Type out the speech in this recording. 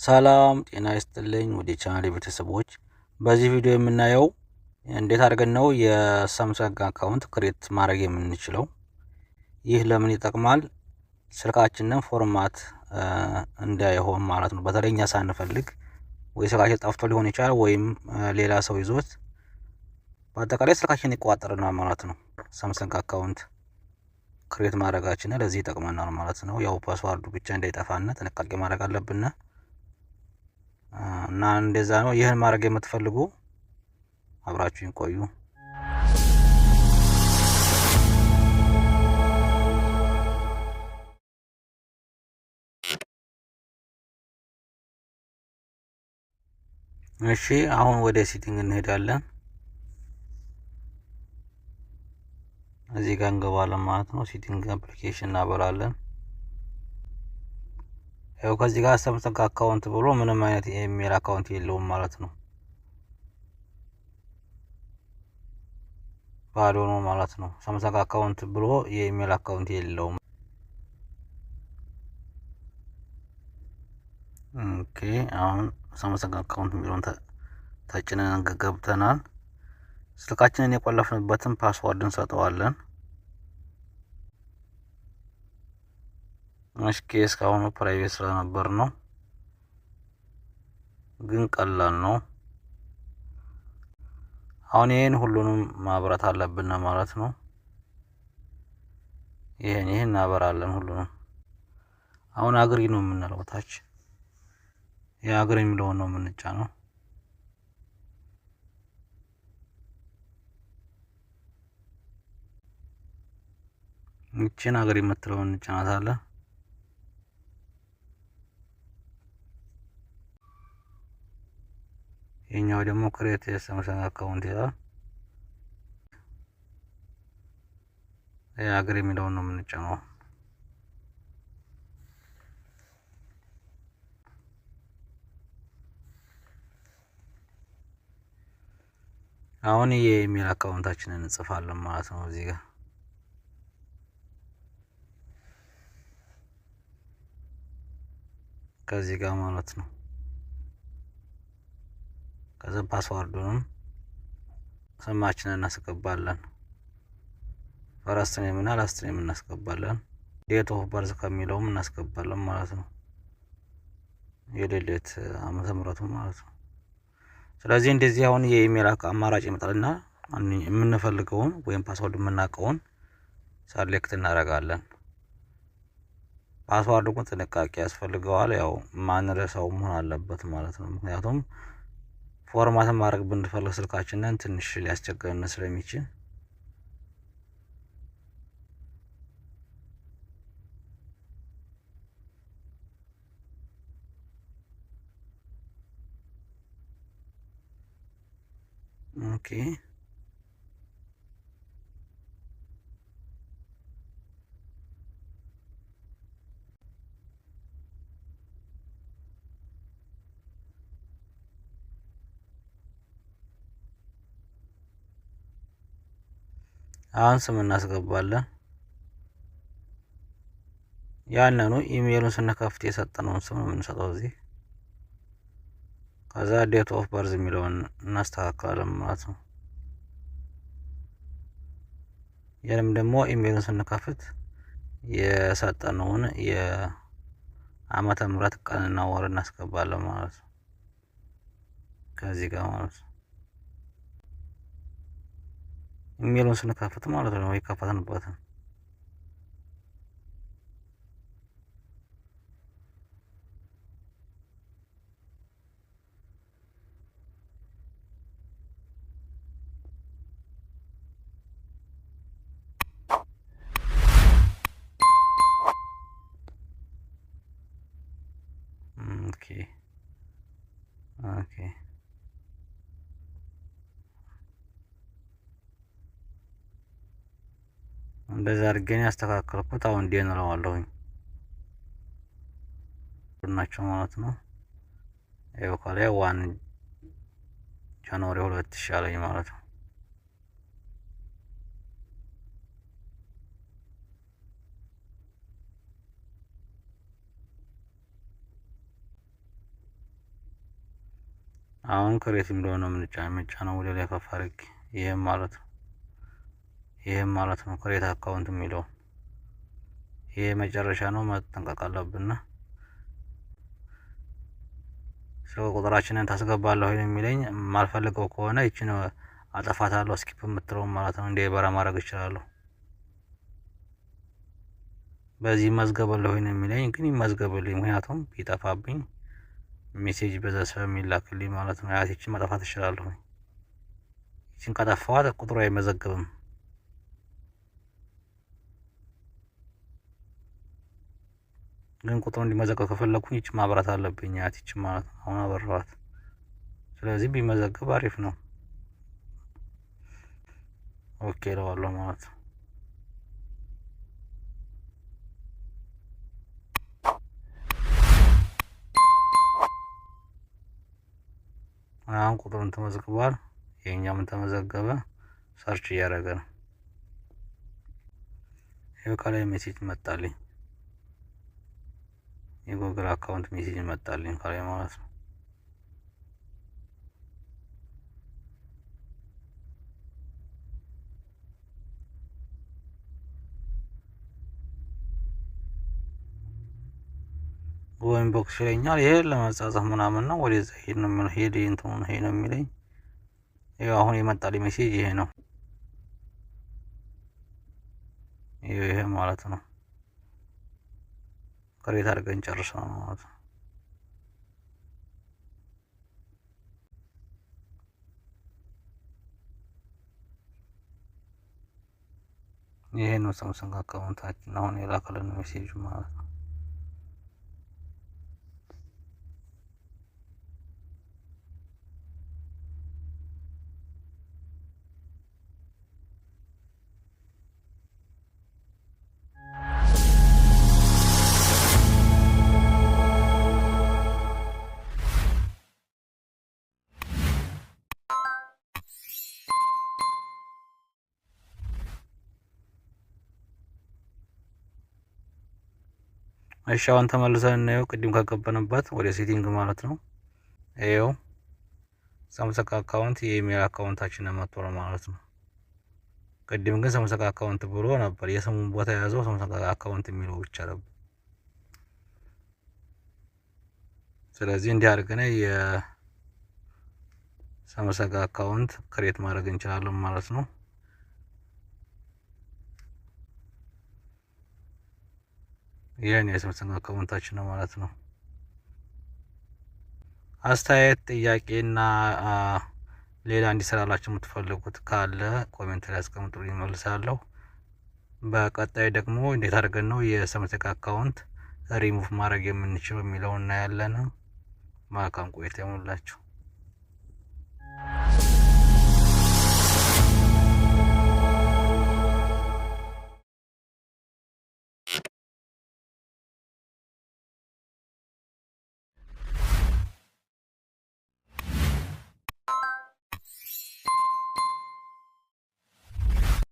ሰላም ጤና ይስጥልኝ ወደ ቻናሌ ቤተሰቦች። በዚህ ቪዲዮ የምናየው እንዴት አድርገን ነው የሳምሰንግ አካውንት ክሬት ማድረግ የምንችለው። ይህ ለምን ይጠቅማል? ስልካችንን ፎርማት እንዳይሆን ማለት ነው። በተለይኛ ሳንፈልግ ወይ ስልካችን ጠፍቶ ሊሆን ይችላል ወይም ሌላ ሰው ይዞት በአጠቃላይ ስልካችን ይቋጠርናል ማለት ነው። ሳምሰንግ አካውንት ክሬት ማድረጋችን ለዚህ ይጠቅመናል ማለት ነው። ያው ፓስዋርዱ ብቻ እንዳይጠፋና ጥንቃቄ ማድረግ አለብን እና እንደዛ ነው። ይህን ማድረግ የምትፈልጉ አብራችሁን ቆዩ። እሺ አሁን ወደ ሴቲንግ እንሄዳለን። እዚህ ጋር እንገባለን ማለት ነው። ሴቲንግ አፕሊኬሽን እናበራለን። ያው ከዚህ ጋር ሳምሰንግ አካውንት ብሎ ምንም አይነት የኢሜል አካውንት የለውም ማለት ነው። ባዶ ነው ማለት ነው። ሳምሰንግ አካውንት ብሎ የኢሜል አካውንት የለውም። ኦኬ አሁን ሳምሰንግ አካውንት የሚለውን ተጭነን ገብተናል። ስልካችንን የቆለፍንበትን ፓስዋርድ እንሰጠዋለን። እስኪ እስካሁን ፕራይቬት ስለነበር ነው፣ ግን ቀላል ነው። አሁን ይሄን ሁሉንም ማብራት አለብን ማለት ነው። ይሄን እናበራለን ሁሉንም። አሁን አግሪ ነው የምንለው ታች የአግሪ የሚለውን ነው የምንጫነው። እቺን አግሪ የምትለውን እንጫናታለን። ይሄኛው ደግሞ ክሬት የሳምሰንግ አካውንት ይላል። የአግሪ የሚለውን ነው የምንጫነው። አሁን የኢሜል አካውንታችንን እንጽፋለን ማለት ነው እዚህ ጋር። ከዚህ ጋር ማለት ነው። ከዛ ፓስዋርዱንም ስማችንን እናስገባለን። ፈረስት ኔም እና ላስት ኔም እናስገባለን። ዴት ኦፍ በርዝ ከሚለውም እናስገባለን ማለት ነው። የልደት ዓመተ ምሕረቱ ማለት ነው። ስለዚህ እንደዚህ አሁን የኢሜል አማራጭ ይመጣልና የምንፈልገውን ወይም ፓስዋርድ የምናውቀውን ሰሌክት እናደርጋለን። ፓስዋርዱ ግን ጥንቃቄ ያስፈልገዋል። ያው ማንረሳው መሆን አለበት ማለት ነው። ምክንያቱም ፎርማት ማድረግ ብንፈልግ ስልካችንን ትንሽ ሊያስቸግረን ስለሚችል ኦኬ አሁን ስም እናስገባለን። ያንኑ ኢሜሉን ስንከፍት የሰጠነውን ስም ነው የምንሰጠው እዚህ። ከዛ ዴት ኦፍ በርዝ የሚለውን እናስተካክላለን ማለት ነው። ያንም ደግሞ ኢሜሉን ስንከፍት የሰጠነውን የዓመተ ምሕረት ቀንና ወር እናስገባለን ማለት ነው። ከዚህ ጋር ማለት ነው ኢሜሉን ስንከፍት ማለት ነው የከፈትንበትን። ኦኬ እንደዛ አድርገን ያስተካከልኩት። አሁን ዴን እለዋለሁኝ ናቸው ማለት ነው። ይኸው ከላይ 1 ጃንዋሪ 2000 አለኝ ማለት ነው። አሁን ክሬት የሚለውን ነው የምንጫነው ወደ ላይ ከፍ አድርጌ። ይሄም ማለት ነው ክሬት አካውንት የሚለው ይሄ መጨረሻ ነው፣ መጠንቀቅ አለብን። ስልክ ቁጥራችንን ታስገባለህ ወይ የሚለኝ ማልፈልገው ከሆነ ይችን አጠፋታለሁ፣ ስኪፕ የምትለውን ማለት ነው። እንዲበራ ማድረግ እችላለሁ። በዚህ መዝገበለሁ ወይ የሚለኝ ግን ይመዝገብልኝ፣ ምክንያቱም ቢጠፋብኝ ሜሴጅ በዛ ስለሚላክልኝ ማለት ነው። ያቺን ማጥፋት እችላለሁ። ይችን ካጠፋኋት ቁጥሩ አይመዘገብም። ግን ቁጥሩ እንዲመዘገብ ከፈለኩኝ ይች ማብራት አለብኝ። ያቺ ማለት ነው። አሁን አበራኋት። ስለዚህ ቢመዘገብ አሪፍ ነው። ኦኬ እለዋለሁ ማለት ነው። አሁን ቁጥሩን ተመዝግቧል። የኛም ተመዘገበ። ሰርች እያደረገ ነው። ይሄው ከላይ ሜሴጅ መጣልኝ። የጉግል አካውንት ሜሴጅ መጣልኝ ከላይ ማለት ነው። ወይም ቦክስ ይለኛል። ይሄ ለመጻጻፍ ምናምን ነው። ወደዛ ሄድ ነው የሚለው። ሄድ እንትኑ ሄድ ነው የሚለኝ። ይሄው አሁን የመጣልኝ ሜሴጅ ይሄ ነው። ይሄ ማለት ነው ክሬት አድርገን ጨርሰናል ማለት ነው። ይሄ ነው ሳምሰንግ አካውንታችን አሁን የላከልን ሜሴጅ ማለት ነው። እሺ አሁን ተመልሰን እናየው። ቅድም ካገባንበት ወደ ሴቲንግ ማለት ነው። ይኸው ሳምሰንግ አካውንት የኢሜል አካውንታችን መጥቷል ማለት ነው። ቅድም ግን ሳምሰንግ አካውንት ብሎ ነበር። የስሙን ቦታ የያዘው ሳምሰንግ አካውንት የሚለው ብቻ ነበር። ስለዚህ እንዲህ አድርገን የሳምሰንግ አካውንት ክሬት ማድረግ እንችላለን ማለት ነው። ይሄን የሳምሰንግ አካውንታችን ነው ማለት ነው። አስተያየት፣ ጥያቄና ሌላ እንዲሰራላችሁ የምትፈልጉት ካለ ኮሜንት ላይ አስቀምጡልኝ፣ እመልሳለሁ። በቀጣይ ደግሞ እንዴት አድርገን ነው የሳምሰንግ አካውንት ሪሙቭ ማድረግ የምንችለው የሚለውን እናያለን። መልካም ቆይታ ይሁንላችሁ።